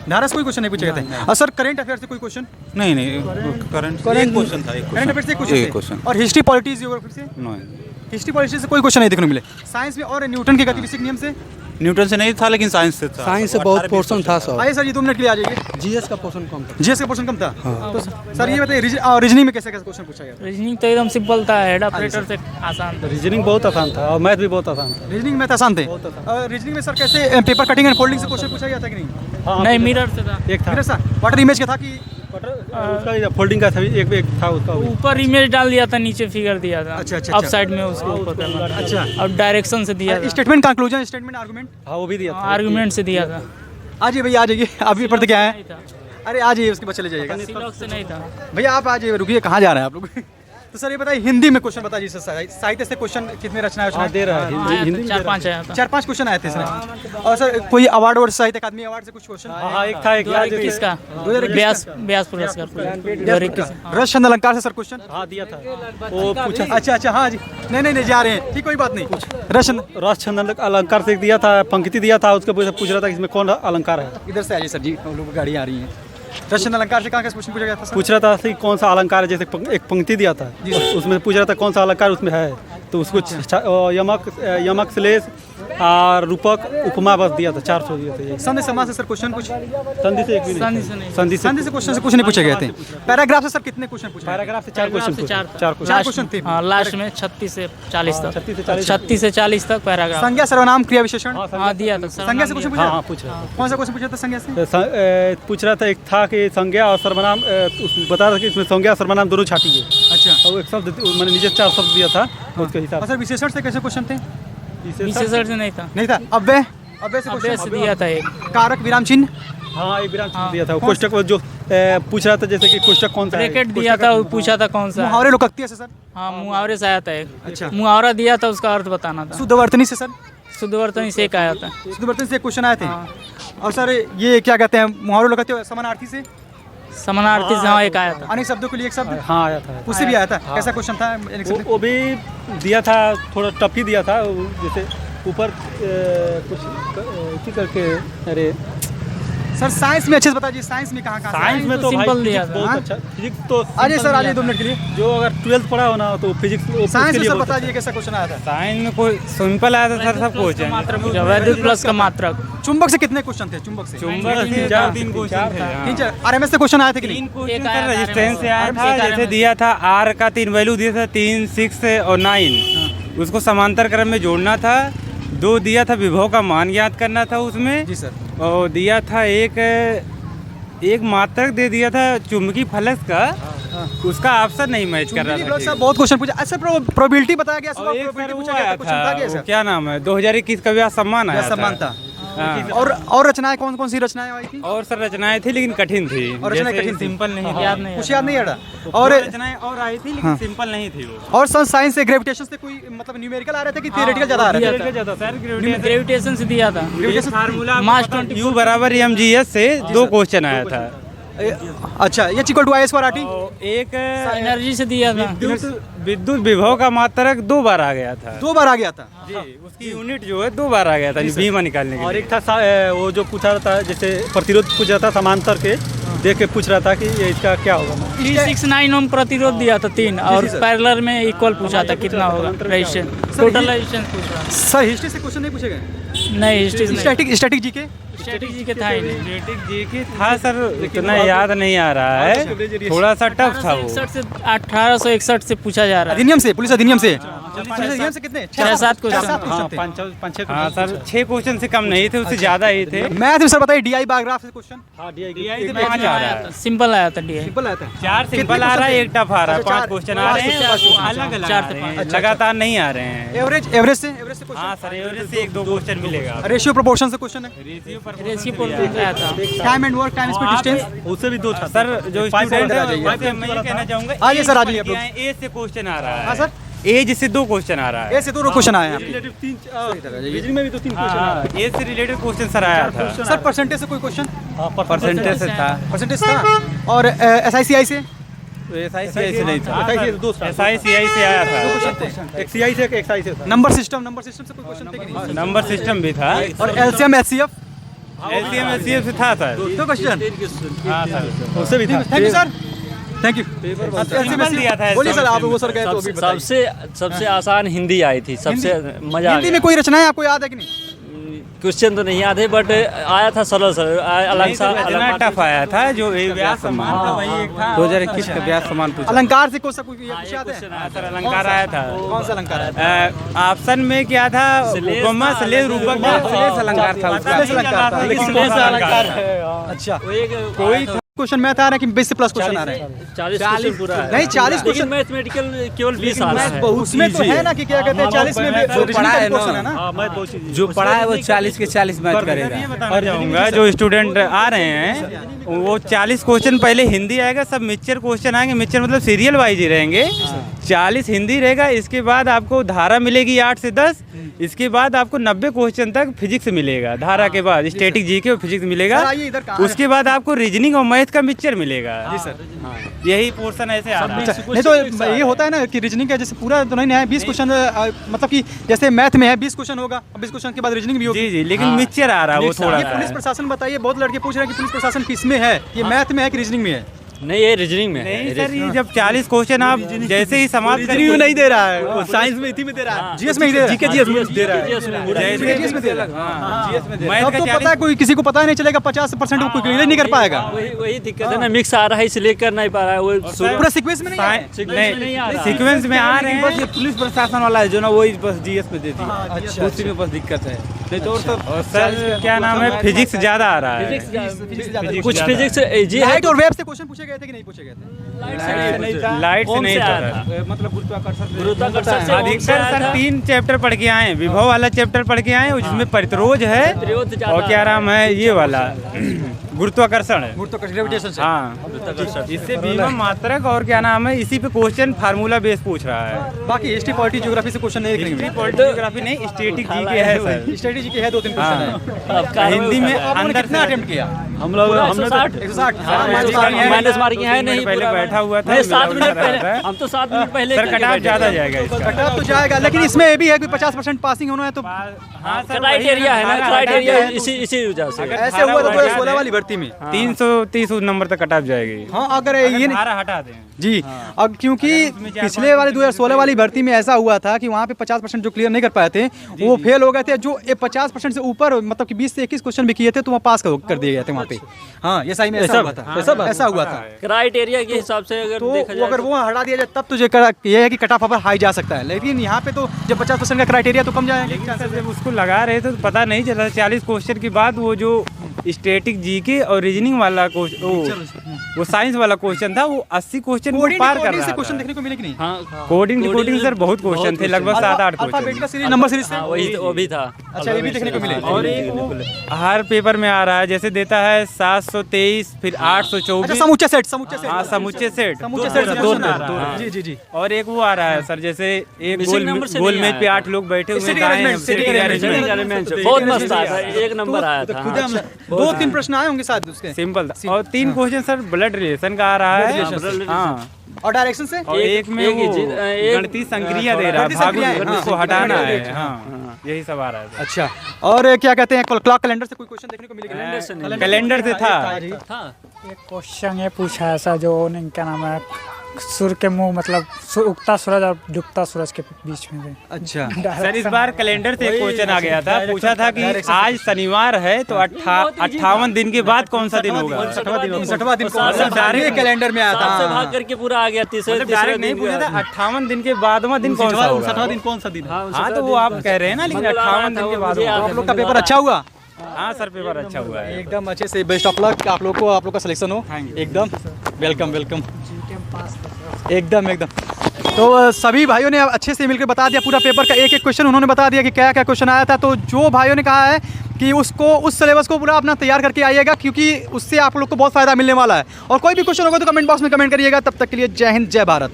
धारा से कोई क्वेश्चन नहीं पूछे गए थे। और सर करंट अफेयर से कोई क्वेश्चन? नहीं करंट एक क्वेश्चन था, करंट अफेयर से एक क्वेश्चन। और हिस्ट्री पॉलिटिक्स जियोग्राफी से? हिस्ट्री पॉलिटिक्स से कोई क्वेश्चन नहीं देखने को मिले। साइंस में और न्यूटन के गतिविधि नियम से? न्यूटन से नहीं था, लेकिन साइंस से था। साइंस से बहुत पोर्शन था सर। आइए सर, ये 2 मिनट के लिए आ जाइए। जीएस का पोर्शन कम था। जीएस का पोर्शन कम था। तो सर ये बताइए रीजनिंग में कैसे कैसे क्वेश्चन पूछा गया? रीजनिंग तो एकदम सिंपल था, हेड ऑपरेटर से आसान था। रीजनिंग बहुत आसान था और मैथ भी बहुत आसान था। रीजनिंग में आसान थे। रीजनिंग में सर कैसे पेपर कटिंग एंड फोल्डिंग से क्वेश्चन पूछा गया था कि नहीं? नहीं, मिरर से था। एक था सर वाटर इमेज का था कि उसका फोल्डिंग का था, एक था उसका। ऊपर इमेज डाल दिया था, नीचे फिगर दिया था। अच्छा, अच्छा, अप अच्छा। साइड में उसको ऊपर करना था। अच्छा। और डायरेक्शन से दिया था, स्टेटमेंट कंक्लूजन, स्टेटमेंट आर्गुमेंट? हाँ वो भी दिया था। आर्गुमेंट से दिया था। आ जाइए भैया, आ जाइए। अभी पर तो क्या है? नहीं था, अरे आ जाइए, उसके बाद चले जाइएगा। सिलॉक से नहीं था। भैया आप आ जाइए, रुकिए, कहाँ जा रहे हैं आप लोग? तो सर ये बताइए हिंदी में क्वेश्चन बताइए सर। साहित्य से क्वेश्चन कितने रचनाएं दे रहा है हिंदी में 4-5 आया था। 4-5 क्वेश्चन आए थे इसमें। और सर कोई अवार्ड और साहित्य अकादमी अवार्ड से कुछ क्वेश्चन? हाँ एक था, एक 2021 का 2021 व्यास पुरस्कार 2021। रस छंद अलंकार से सर क्वेश्चन? हाँ दिया था, वो पूछा। अच्छा, हाँ जी। नहीं जा रहे हैं, ठीक, कोई बात नहीं। रस छंद अलंकार से दिया था, पंक्ति दिया था, उसके पूछ रहा था कि इसमें कौन अलंकार है। इधर से आइए सर जी, हम लोग गाड़ी आ रही है। रस छंद अलंकार से कहाँ का क्वेश्चन पूछा गया था सर? पूछ रहा था कि कौन सा अलंकार है, जैसे एक पंक्ति दिया था, उसमें पूछ रहा था कौन सा अलंकार उसमें है, तो उसको यमक श्लेष और रूपक उपमा बस दिया था, 400 दिया था। संधि समास से सर क्वेश्चन कुछ? संधि से एक भी संधि से नहीं। संधि से क्वेश्चन से कुछ नहीं पूछे गए थे। पैराग्राफ से सर कितने क्वेश्चन पूछे? पैराग्राफ से 4 क्वेश्चन, 4 क्वेश्चन थे। हाँ, लास्ट में 36 से 40 तक। 36 से 40 तक पैराग्राफ। संज्ञा सर्वनाम क्रिया विशेषण? हाँ दिया था। संज्ञा से क्वेश्चन पूछा? हाँ पूछ रहा था। कौन सा क्वेश्चन पूछा था संज्ञा से? पूछ रहा था, एक था कि संज्ञा और सर्वनाम, बता रहा था कि इसमें संज्ञा सर्वनाम दोनों छाटी है। अच्छा। और एक शब्द मैंने नीचे 4 शब्द दिया था उसके हिसाब और सर विशेषण से कैसे क्वेश्चन थे? विशेषण से नहीं था। नहीं था। अव्यय से अव्यय क्वेश्चन से दिया था एक। कारक विराम चिन्ह? हाँ एक विराम चिन्ह दिया था। कोष्टक जो पूछ रहा था, जैसे कि कोष्टक कौन सा है, ब्रैकेट दिया था, पूछा था कौन सा है। मुहावरे लोकोक्ति से सर? हाँ, मुहावरे से आया था एक। अच्छा। मुहावरा दिया था, उसका अर्थ बताना था। शुद्धवर्तनी से सर? शुद्धवर्तनी से एक आया था। शुद्धवर्तनी से क्वेश्चन आए थे। और सर ये क्या कहते हैं, मुहावरे लोकोक्ति समानार्थी से? समानार्थी से हाँ एक आया था। अनेक शब्दों के लिए एक शब्द? हाँ आया था, उससे भी आया था। कैसा क्वेश्चन था? वो भी दिया था, थोड़ा टफ ही दिया था, जैसे ऊपर कुछ इसी करके। अरे सर साइंस में अच्छे से बताइए, साइंस में कहाँ साइंस में तो सिंपल दिया था। बहुत अच्छा। फिजिक्स तो आइए सर, आइए 2 मिनट के लिए। जो अगर 12th पढ़ा हो ना तो फिजिक्स साइंस में सर बताइए कैसा क्वेश्चन आया था? साइंस में कोई सिंपल आया था सर, सब क्वेश्चन। वैद्युत प्लस का मात्रक। चुंबक से कितने क्वेश्चन थे? चुंबक से? चुंबक से 3 क्वेश्चन थे। 3-4। आरएमएस से क्वेश्चन आए थे कि नहीं? 3 क्वेश्चन एक आया सर था, रेजिस्टेंस से आया एक था। आया जैसे था। दिया था आर का 3 वैल्यू दिया था, 3, 6 और 9, उसको समांतर क्रम में जोड़ना था। 2 दिया था विभव का मान ज्ञात करना था उसमें। जी सर। और दिया था एक मात्रक दे दिया था चुंबकीय फलक का, उसका ऑप्शन नहीं मैच कर रहा था। सर बहुत क्वेश्चन पूछा। अच्छा प्रोबेबिलिटी बताया गया, और एक प्रोबेबिलिटी सर पूछा वो गया आया क्वेश्चन था था, क्या वो सर? क्या नाम है, 2021 का व्यास सम्मान आया सम्मान था। हाँ। और रचनाएं कौन सी रचनाएं आई थी? और सर रचनाएं थी लेकिन कठिन थी। और रचनाएं जैसे कठिन थी। सिंपल नहीं थी। याद नहीं कुछ याद नहीं आ रहा। और और रचनाएं और आई थी लेकिन सिंपल नहीं थी वो। और सर साइंस से ग्रेविटेशन से कोई मतलब न्यूमेरिकल आ रहे थे कि थियोरेटिकल ज्यादा आ रहे थे? सर ग्रेविटेशन से दिया था। फार्मूला मास 20 U = mgs से 2 क्वेश्चन आया था। अच्छा, ये इक्वल टू I² RT? और एक एनर्जी से दिया था। विद्युत विभव का मात्रक 2 बार आ गया था। 2 बार आ गया था। जी, उसकी यूनिट जो है 2 बार आ गया था बीमा निकालने के और लिए। एक था वो जो पूछा रहा था, जैसे प्रतिरोध पूछ रहा था, समांतर के देख के पूछ रहा था कि ये इसका क्या होगा। 369 ओम प्रतिरोध दिया था 3, और पैरेलल में इक्वल पूछा था कितना होगा रेजिस्टेंस, टोटल रेजिस्टेंस पूछ रहा सर हिस्ट्री से क्वेश्चन नहीं पूछे गए? था। नहीं, हिस्ट्री से स्टैटिक जीके? स्ट्रेटेजी के था ही नहीं। स्टैटिक जीके था सर, उतना याद नहीं आ रहा है, थोड़ा सा टफ था वो। 1861 से पूछा जा रहा है। अधिनियम से, पुलिस अधिनियम से? पुलिस अधिनियम से कितने? 6-7 क्वेश्चन। हाँ, 5-6 हाँ सर, 6 क्वेश्चन से कम नहीं थे, उससे ज्यादा ही थे। मैथ में सर बताइए DI बायोग्राफ से क्वेश्चन? हाँ DI से 5 आ रहा है। सिंपल आया था DI। सिंपल आता है। 4 सिंपल आ रहा है, 1 टफ आ रहा है। 5 क्वेश्चन आ रहे हैं, अलग अलग आ रहे हैं, लगातार नहीं आ रहे हैं। एवरेज से क्वेश्चन? हाँ सर, एवरेज से 1-2 क्वेश्चन मिलेगा। रेशियो प्रोपोर्शन से क्वेश्चन है? रेशियो पर आया था। Time and work, time speed distance? उससे भी 2 था सर, जो स्टूडेंट है जाइए। वैसे मैं ये कहना चाहूँगा, आइए सर, आ जाइए आप लोग। एज से क्वेश्चन आ रहा है। हाँ सर, एज से 2 क्वेश्चन आ रहा है। ऐसे 2 क्वेश्चन आए हैं आपके। रीजनिंग में भी 2-3 क्वेश्चन। एज से रिलेटेड क्वेश्चन सर आया था। सर परसेंटेज से कोई क्वेश्चन? परसेंटेज से था। परसेंटेज था। और SICI से? SICI से नहीं था, SICI से 2 था। SICI से आया था। एक CI से, एक XI से था। नंबर सिस्टम से कोई क्वेश्चन थे कि नहीं? नंबर सिस्टम भी था। और LCM HCF? LCM SCF से था सर। दो क्वेश्चन हाँ सर, उससे भी था। Thank you sir, thank you. Simple दिया था। बोलिए सर, आप वो सर गए तो अभी बताइए। सबसे आसान हिंदी आई थी, सबसे मजा आ हिंदी गया। में कोई रचनाएं आपको याद है कि नहीं? क्वेश्चन तो नहीं याद है बट आया था सरल सर, इतना टफ आया था जो व्यास सम्मान था, वही एक था 2021 का व्यास सम्मान पूछा। अलंकार से कुछ कुछ याद है? हाँ सर, अलंकार आया था। कौन सा अलंकार है? ऑप्शन में क्या था? उपमा श्लेष रूपक श्लेष अलंकार था उसका। श्लेष अलंकार था, लेकिन कौन सा अलंकार है? अच्छा, कोई क्वेश्चन मैथ आ रहा है कि 20 से प्लस क्वेश्चन आ रहे हैं? 40 पूरा है। नहीं, 40 लेकिन क्वेश्चन मैथमेटिकल केवल 20 आ रहा है। उसमें तो है ना कि क्या कहते हैं 40 में जो पढ़ा है क्वेश्चन है ना, ना। जो पढ़ा है वो 40 के 40 मैच करेगा। ये बताना चाहूँगा, जो स्टूडेंट आ रहे हैं वो 40 क्वेश्चन पहले हिंदी आएगा, सब मिक्सचर क्वेश्चन आएंगे। मिक्सचर मतलब सीरियल वाइज ही रहेंगे। 40 हिंदी रहेगा, इसके बाद आपको धारा मिलेगी 8 से 10, इसके बाद आपको 90 क्वेश्चन तक फिजिक्स मिलेगा। धारा के बाद स्टैटिक जीके और फिजिक्स मिलेगा। सर, आइए इधर कहाँ है? उसके बाद आपको रीजनिंग और मैथ का मिक्सचर मिलेगा। जी सर। यही पोर्शन ऐसे आ रहा है। नहीं तो ये होता है ना कि रीजनिंग का जैसे पूरा तो नहीं है 20 क्वेश्चन, मतलब कि जैसे मैथ में है 20 क्वेश्चन होगा, 20 क्वेश्चन के बाद रीजनिंग भी होगी। जी जी, लेकिन मिक्सचर आ रहा है वो थोड़ा ये सा पुलिस है। प्रशासन बताइए, बहुत लड़के पूछ रहे हैं कि पुलिस प्रशासन किस में है, ये मैथ में है कि रीजनिंग में है? नहीं, ये रीजनिंग में नहीं है। सर, ये जब 40 क्वेश्चन आप जैसे ही समाप्त रीजनिंग में नहीं दे रहा है, वो साइंस में इसी में दे रहा है। जीएस में ही दे रहा है। जीके जीएस में दे रहा है। जीएस में दे रहा है। मैथ अब का तो 40 पता है कोई किसी को पता ही नहीं चलेगा, 50% वो कोई क्लियर नहीं कर पाएगा। वही दिक्कत है ना, मिक्स आ रहा है इसलिए कर नहीं पा रहा है वो। पूरा सीक्वेंस में नहीं है। नहीं, सीक्वेंस में आ रहे हैं। बस ये पुलिस प्रशासन वाला है जो ना, वही बस जीएस में देती है, उसी में बस दिक्कत है। नहीं तो और सब और सर क्या नाम है, फिजिक्स ज्यादा आ रहा है। कुछ फिजिक्स जी है। लाइट और वेव से क्वेश्चन पूछे गए थे कि नहीं पूछे गए थे? लाइट से नहीं आया था। था। मतलब गुरुत्वाकर्षण गुरुत्वाकर्षण से अधिकतर सर 3 चैप्टर पढ़ के आए हैं। विभव वाला चैप्टर पढ़ के आए हैं, जिसमें परित्रोज है प्रतिरोध ज्यादा और क्या नाम है ये वाला गुरुत्वाकर्षण है। ग्रेविटेशन से। हाँ, इससे बीमा मात्रक और क्या नाम है, इसी पे क्वेश्चन फार्मूला बेस पूछ रहा है। बाकी हिस्ट्री पॉलिटी ज्योग्राफी से क्वेश्चन नहीं हिस्ट्री लिखेंगे। पॉलिटी ज्योग्राफी नहीं, स्टैटिक जीके है सर। स्ट्रेटेजी के है 2-3 क्वेश्चन है। आपका हिंदी में आपने अंदर कितना से अटेम्प्ट किया? हम लोग हमने 160 160। माइनस मार्किंग है नहीं। पहले बैठा हुआ था, 7 मिनट मिला पहले, हुआ था। हम तो 7 मिनट पहले सर करके कटाव बैठे ज्यादा थे। जाएगा इसका। कटअप तो जाएगा, लेकिन इसमें ये भी है कि 50% पासिंग होना है तो हाँ सर, क्राइटेरिया है ना, क्राइटेरिया इसी वजह से। ऐसे हुआ था 2016 वाली भर्ती में। 330 नंबर तक कटाव जाएगी। हाँ, अगर ये नहीं धारा हटा दें। जी, अब क्योंकि पिछले वाले 2016 वाली भर्ती में ऐसा हुआ था कि वहाँ पे 50% जो क्लियर नहीं कर पाए थे वो फेल हो गए थे। जो 50% से ऊपर मतलब कि 20 से 21 क्वेश्चन भी किए थे तो वहाँ पास कर दिए गए थे वहाँ पे। हाँ, ये सही में ऐसा हुआ था, ऐसा हुआ था। क्राइटेरिया के हिसाब से अगर तो देखा वो जाए अगर वो हटा दिया जाए तब तो ये है कि कट ऑफ हाई जा सकता है, लेकिन यहाँ पे तो जब 50% का क्राइटेरिया तो कम जाएगा। लेकिन सर जब उसको लगा रहे थे तो पता नहीं चला। 40 क्वेश्चन के बाद वो जो स्टैटिक जीके और रीजनिंग वाला वो साइंस वाला क्वेश्चन था, वो 80 क्वेश्चन को पार कर रहा क्वेश्चन था। देखने को मिले कि नहीं? हाँ, कोडिंग सर बहुत क्वेश्चन थे, लगभग 7-8 अल्फाबेट क्वेश्चन। का सीरीज नंबर सीरीज से। हाँ, वही वो भी था। अच्छा, ये भी देखने को मिले। और एक वो हर पेपर में आ रहा है, जैसे देता है 723, फिर अच्छा, 824। समूचे सेट हाँ, समूचे सेट। समूचे सेट से दो क्वेश्चन आ दो रहा है। हाँ। जी जी जी। और एक वो आ रहा है सर, जैसे एक Missing number से गोल नहीं मेज आया पे था। 8 लोग बैठे हुए Sitting हैं, arrangement, sitting sitting arrangement। arrangement। बहुत मस्त आया था, एक नंबर आया था। 2-3 प्रश्न आए होंगे साथ उसके। सिंपल था। और 3 क्वेश्चन सर ब्लड रिलेशन का आ रहा है। हाँ, और डायरेक्शन से और एक में एक ही वो चीज, एक- गणितीय संक्रिया दे रहा है, गणितीय संक्रिया है, भागुन हाँ। उसको हटाना है। हाँ, यही सब आ रहा है। अच्छा, और क्या कहते हैं क्लॉक कैलेंडर से कोई क्वेश्चन देखने को मिलेगा? कैलेंडर से था। था। एक क्वेश्चन ये पूछा है ऐसा, जो नहीं क्या नाम है, सूर्य के मुंह मतलब उगता सूरज और डूबता सूरज के बीच में थे। अच्छा, सर इस बार कैलेंडर से एक क्वेश्चन आ गया था, पूछा था कि आज शनिवार है तो 58 दिन के बाद कौन सा दिन होगा। 59वां दिन कौन सा? मतलब डायरेक्ट ये कैलेंडर में आया सात से था। भाग करके पूरा आ गया। तीसरे मतलब डायरेक्ट नहीं पूछा था, 58 दिन के बादवां दिन कौन सा होगा। 59वां दिन कौन सा दिन है? हाँ, तो वो आप कह रहे हैं ना, लेकिन 58 दिन के बाद मुझे याद आप है। लोग का पेपर अच्छा हुआ? हाँ सर, पेपर अच्छा हुआ है। एकदम अच्छे से, बेस्ट ऑफ लक आप लोग को, आप लोग का सिलेक्शन हो। एकदम वेलकम वेलकम, एकदम एकदम। तो सभी भाइयों ने अच्छे से मिलकर बता दिया पूरा पेपर का, एक एक क्वेश्चन उन्होंने बता दिया कि क्या क्या क्वेश्चन आया था। तो जो भाइयों ने कहा है कि उसको उस सिलेबस को पूरा अपना तैयार करके आइएगा, क्योंकि उससे आप लोग को बहुत फ़ायदा मिलने वाला है। और कोई भी क्वेश्चन होगा तो कमेंट बॉक्स में कमेंट करिएगा। तब तक के लिए जय हिंद, जय भारत।